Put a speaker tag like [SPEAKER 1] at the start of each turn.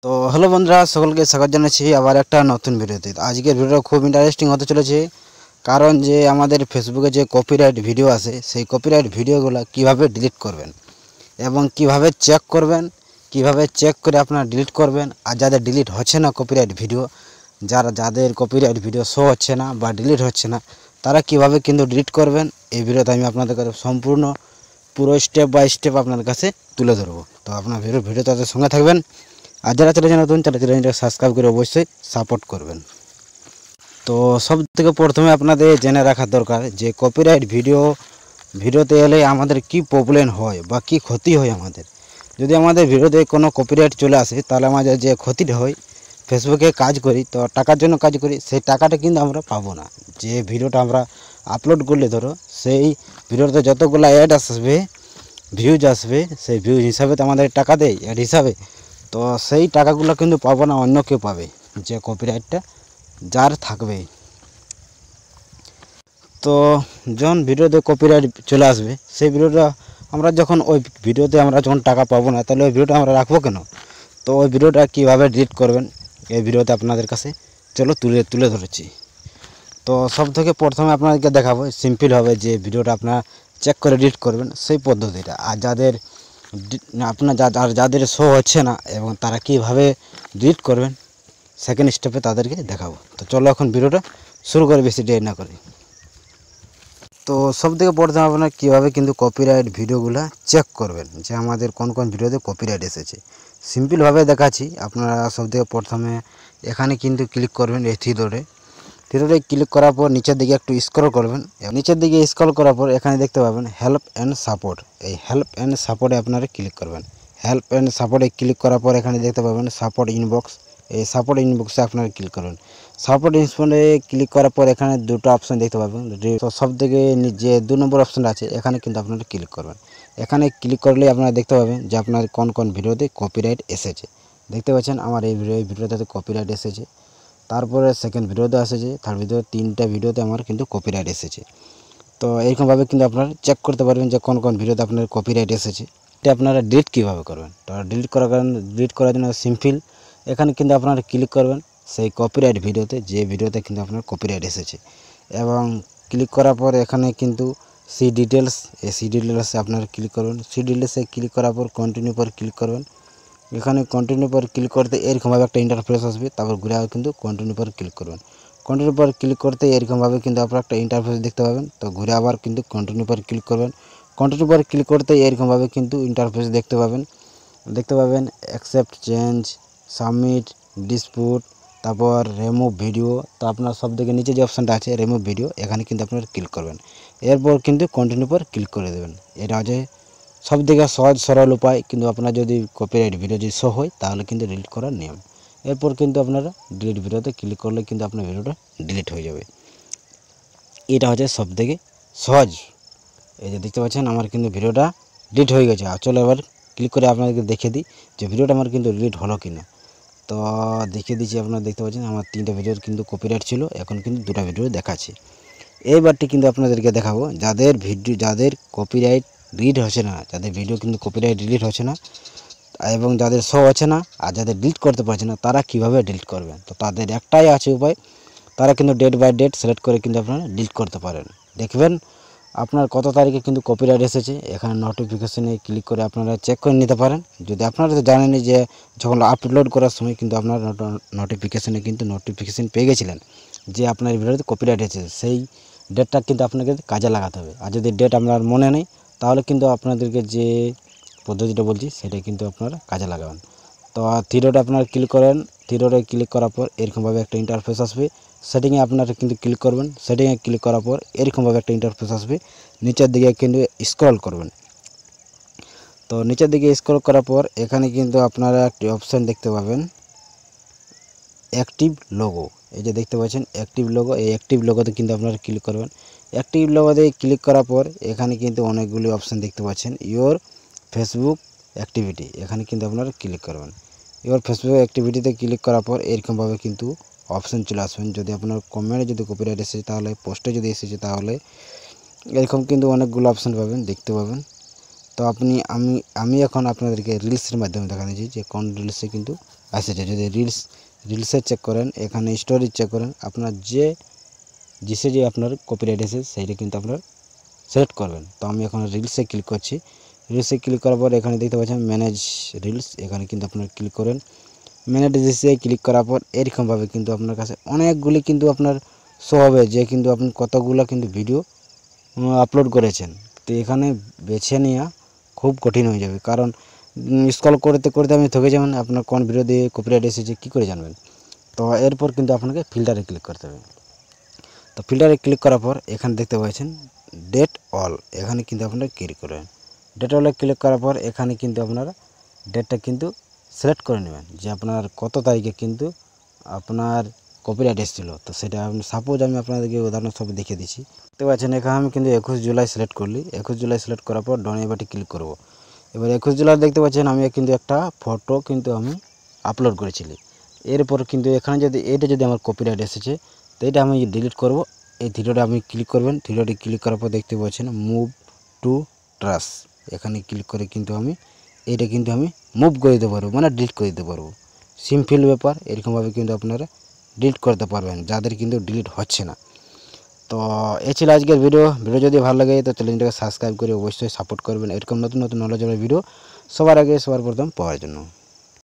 [SPEAKER 1] তো হ্যালো বন্ধুরা, সকলকে স্বাগত জানাচ্ছি আবার একটা নতুন ভিডিওতে। আজকের ভিডিওটা খুব ইন্টারেস্টিং হতে চলেছে, কারণ যে আমাদের ফেসবুকে যে কপিরাইট ভিডিও আছে সেই কপিরাইট ভিডিওগুলো কিভাবে ডিলিট করবেন এবং কিভাবে চেক করবেন, কিভাবে চেক করে আপনারা ডিলিট করবেন। আর যাদের ডিলিট হচ্ছে না কপিরাইট ভিডিও, যাদের কপিরাইট ভিডিও শো হচ্ছে না বা ডিলিট হচ্ছে না, তারা কিভাবে কিন্তু ডিলিট করবেন এই ভিডিওতে আমি আপনাদের কাছে সম্পূর্ণ পুরো স্টেপ বাই স্টেপ আপনাদের কাছে তুলে ধরবো। তো আপনার ভিডিওতে সঙ্গে থাকবেন। আর যারা চ্যানেলে নতুন তারা চ্যানেলটা সাবস্ক্রাইব করে অবশ্যই সাপোর্ট করবেন। তো সব থেকে প্রথমে আপনাদের জেনে রাখা দরকার যে কপিরাইট ভিডিওতে এলে আমাদের কি প্রবলেম হয় বা কি ক্ষতি হয়। আমাদের যদি আমাদের ভিডিওতে কোনো কপিরাইট চলে আসে, তাহলে আমাদের যে ক্ষতিটা হয়, ফেসবুকে কাজ করি তো টাকার জন্য কাজ করি, সেই টাকাটা কিন্তু আমরা পাবো না। যে ভিডিওটা আমরা আপলোড করলে ধরো সেই ভিডিওতে যতগুলো অ্যাড আসবে, ভিউজ আসবে, সেই ভিউজ হিসাবে তো আমাদের টাকা দেয় অ্যাড হিসাবে। তো সেই টাকাগুলো কিন্তু পাবো না, অন্য কেউ পাবে, যে কপিরাইটটা যার থাকবে। তো যখন ভিডিওতে কপিরাইট চলে আসবে, সেই ভিডিওটা আমরা যখন ওই ভিডিওতে আমরা যখন টাকা পাবো না, তাহলে ওই ভিডিওটা আমরা রাখবো কেন? তো ওই ভিডিওটা কীভাবে ডিলিট করবেন এই ভিডিওতে আপনাদের কাছে চলো তুলে ধরেছি। তো সব থেকে প্রথমে আপনাদেরকে দেখাবো, সিম্পল হবে যে ভিডিওটা আপনারা চেক করে ডিলিট করবেন সেই পদ্ধতিটা। আর যাদের শো হচ্ছে না এবং তারা কীভাবে ডিলিট করবেন সেকেন্ড স্টেপে তাদেরকে দেখাবো। তো চলো এখন ভিডিওটা শুরু করে, বেশি দেরি না করে। তো সব থেকে প্রথমে আপনারা কীভাবে কিন্তু কপিরাইট ভিডিওগুলো চেক করবেন, যে আমাদের কোন কোন ভিডিওতে কপিরাইট এসেছে। সিম্পলভাবে দেখাচ্ছি। আপনারা সব থেকে প্রথমে এখানে কিন্তু ক্লিক করবেন, এই থ্রিডটে ক্লিক করার পর নিচের দিকে একটু স্ক্রল করবেন। নিচের দিকে স্ক্রল করার পর এখানে দেখতে পাবেন হেল্প অ্যান্ড সাপোর্ট। এই হেল্প অ্যান্ড সাপোর্টে আপনারা ক্লিক করবেন। হেল্প অ্যান্ড সাপোর্টে ক্লিক করার পর এখানে দেখতে পাবেন সাপোর্ট ইনবক্স। এই সাপোর্ট ইনবক্সে আপনারা ক্লিক করবেন। সাপোর্ট ইনবক্সে ক্লিক করার পর এখানে দুটো অপশন দেখতে পাবেন। তো সব থেকে যে 2 নম্বর অপশনটা আছে এখানে কিন্তু আপনারা ক্লিক করবেন। এখানে ক্লিক করলে আপনারা দেখতে পাবেন যে আপনার কোন কোন ভিডিওতে কপিরাইট এসেছে। দেখতে পাচ্ছেন আমার এই ভিডিওটাতে কপিরাইট এসেছে, তারপরে সেকেন্ড ভিডিওতে এসেছে, থার্ড ভিডিও, 3টা ভিডিওতে আমার কিন্তু কপিরাইট এসেছে। তো এইরকমভাবে কিন্তু আপনারা চেক করতে পারবেন যে কোন কোন ভিডিওতে আপনার কপিরাইট এসেছে। এটা আপনারা ডিলিট কীভাবে করবেন। তো ডিলিট করার জন্য সিম্পল, এখানে কিন্তু আপনারা ক্লিক করবেন সেই কপিরাইট ভিডিওতে, যে ভিডিওতে কিন্তু আপনার কপিরাইট এসেছে, এবং ক্লিক করার পর এখানে কিন্তু সি ডিটেলস, এই সি ডিটেলসে আপনারা ক্লিক করবেন। সি ডিটেলসে ক্লিক করার পর কন্টিনিউ পর ক্লিক করবেন। এখানে কন্টিনিউ পর ক্লিক করতে এরকমভাবে একটা ইন্টারফেস আসবে, তারপর ঘুরে কিন্তু কন্টিনিউ পর ক্লিক করবেন। কন্টিনিউ পর ক্লিক করতে এরকমভাবে কিন্তু আপনারা একটা ইন্টারফেস দেখতে পাবেন। তো ঘুরে আবার কিন্তু কন্টিনিউ পর ক্লিক করবেন। কন্টিনিউ পর ক্লিক করতে এরকমভাবে কিন্তু ইন্টারফেস দেখতে পাবেন অ্যাকসেপ্ট চেঞ্জ, সাবমিট, ডিসপুট, তারপর রিমুভ ভিডিও। তো আপনার সব থেকে নিচে যে অপশানটা আছে রিমুভ ভিডিও, এখানে কিন্তু আপনারা ক্লিক করবেন। এরপর কিন্তু কন্টিনিউ পর ক্লিক করে দেবেন। এটা হচ্ছে সব থেকে সহজ সরল উপায়, কিন্তু আপনার যদি কপিরাইট ভিডিও যদি শো হয় তাহলে কিন্তু ডিলিট করার নিয়ম। এরপর কিন্তু আপনারা ডিলিট ভিডিওতে ক্লিক করলে কিন্তু আপনার ভিডিওটা ডিলিট হয়ে যাবে। এটা হচ্ছে সব থেকে সহজ। এই যে দেখতে পাচ্ছেন আমার কিন্তু ভিডিওটা ডিলিট হয়ে গেছে। আর চলো এবার ক্লিক করে আপনাদেরকে দেখিয়ে দিই যে ভিডিওটা আমার কিন্তু ডিলিট হলো কিনা। তো দেখিয়ে দিচ্ছি, আপনারা দেখতে পাচ্ছেন আমার 3টা ভিডিওর কিন্তু কপিরাইট ছিল, এখন কিন্তু 2টা ভিডিও দেখাচ্ছে। এইবারটি কিন্তু আপনাদেরকে দেখাবো যাদের কপিরাইট ডিলিট হচ্ছে না, যাদের ভিডিও কিন্তু কপিরাইট ডিলিট হচ্ছে না এবং যাদের শো হচ্ছে না আর যাদের ডিলিট করতে পারছে না, তারা কিভাবে ডিলিট করবেন। তো তাদের একটাই আছে উপায়, তারা কিন্তু ডেট বাই ডেট সিলেক্ট করে কিন্তু আপনারা ডিলিট করতে পারেন। দেখবেন আপনার কত তারিখে কিন্তু কপিরাইট এসেছে, এখানে নোটিফিকেশনে ক্লিক করে আপনারা চেক করে নিতে পারেন। যদি আপনারা তো জানেনই যে যখন আপলোড করার সময় কিন্তু আপনারা নোটিফিকেশন পেয়ে গেছিলেন যে আপনার ভিডিওতে কপিরাইট এসেছে, সেই ডেটটা কিন্তু আপনাকে কাজে লাগাতে হবে। আর যদি ডেট আপনার মনে নেই, তাহলে কিন্তু আপনাদেরকে যে পদ্ধতিটা বলছি সেটা কিন্তু আপনারা কাজে লাগাবেন। তো থ্রিডটে আপনারা ক্লিক করেন। থ্রিডটে ক্লিক করার পর এরকমভাবে একটা ইন্টারফেস আসবে। সেটিংয়ে আপনারা কিন্তু ক্লিক করবেন। সেটিংয়ে ক্লিক করার পর এরকমভাবে একটা ইন্টারফেস আসবে। নিচের দিকে কিন্তু স্ক্রল করবেন। তো নিচের দিকে স্ক্রল করার পর এখানে কিন্তু আপনারা একটি অপশান দেখতে পাবেন অ্যাক্টিভ লোগো। এই যে দেখতে পাচ্ছেন অ্যাক্টিভ লোগো, এই অ্যাক্টিভ লোগোতে কিন্তু আপনারা ক্লিক করবেন। অ্যাক্টিভ লোগোতে ক্লিক করার পর এখানে কিন্তু অনেকগুলি অপশান দেখতে পাচ্ছেন। ইওর ফেসবুক অ্যাক্টিভিটি, এখানে কিন্তু আপনারা ক্লিক করবেন। ইওর ফেসবুক অ্যাক্টিভিটিতে ক্লিক করার পর এরকমভাবে কিন্তু অপশান চলে আসবেন। যদি আপনার কমেন্টে যদি কপিরাইট এসেছে, তাহলে পোস্টে যদি এসেছে, তাহলে এরকম কিন্তু অনেকগুলো অপশান পাবেন, দেখতে পাবেন। তো আমি এখন আপনাদেরকে রিলসের মাধ্যমে দেখা দিচ্ছি যে কোন রিলসে কিন্তু আসছে। যদি রিলসে চেক করেন, এখানে স্টোরি চেক করেন, আপনার যে আপনার কপিরাইট এসেছে সেইটা কিন্তু আপনার সিলেক্ট করবেন। তো আমি এখন রিলসে ক্লিক করছি। রিলসে ক্লিক করার পর এখানে দেখতে পাচ্ছেন ম্যানেজ রিলস, এখানে কিন্তু আপনার ক্লিক করেন। ম্যানেজ রিলসে ক্লিক করার পর এরকমভাবে কিন্তু আপনার কাছে অনেকগুলি কিন্তু আপনার শো হবে যে কিন্তু আপনি কতগুলো কিন্তু ভিডিও আপলোড করেছেন। তো এখানে বেছে নেওয়া খুব কঠিন হয়ে যাবে, কারণ স্ক্রল করতে করতে আপনি থকে যাবেন, আপনার কোন ভিডিও দিয়ে কপিরাইট এসেছে কী করে জানবেন। তো এরপর কিন্তু আপনাকে ফিল্টারে ক্লিক করতে হবে। তো ফিল্টারে ক্লিক করার পর এখানে দেখতে পাচ্ছেন ডেট অল, এখানে কিন্তু আপনারা ক্লিক করবেন। ডেট অলে ক্লিক করার পর এখানে কিন্তু আপনারা ডেটটা কিন্তু সিলেক্ট করে নেবেন যে আপনার কত তারিখে কিন্তু আপনার কপিরাইট এসেছিলো। তো সেটা সাপোজ আমি আপনাদেরকে উদাহরণস্বরূপ দেখিয়ে দিচ্ছি। দেখতে পাচ্ছেন এখানে আমি কিন্তু 21 জুলাই সিলেক্ট করলি। 21 জুলাই সিলেক্ট করার পর ডন এবারটি ক্লিক করব। এবার 21 জুলাই দেখতে পাচ্ছেন আমি কিন্তু একটা ফটো কিন্তু আমি আপলোড করেছিলি। এরপর কিন্তু এখানে যদি আমার কপিরাইট এসেছে, তো এটা আমি ডিলিট করব। এই থ্রিডোটা আমি ক্লিক করবেন। থ্রিডোটি ক্লিক করার পর দেখতে পাচ্ছেন মুভ টু ট্রাস, এখানে ক্লিক করে কিন্তু আমি এটা কিন্তু আমি মুভ করে দিতে পারবো, মানে ডিলিট করে দিতে পারবো। সিম্পল ব্যাপার, এরকমভাবে কিন্তু আপনারা ডিলিট করতে পারবেন যাদের কিন্তু ডিলিট হচ্ছে না। তো এই ছিল আজকের ভিডিও যদি ভালো লাগে তো চ্যানেলটাকে সাবস্ক্রাইব করে অবশ্যই সাপোর্ট করবেন এরকম নতুন নলেজেবল ভিডিও সবার আগে সবার প্রথম পাওয়ার জন্য।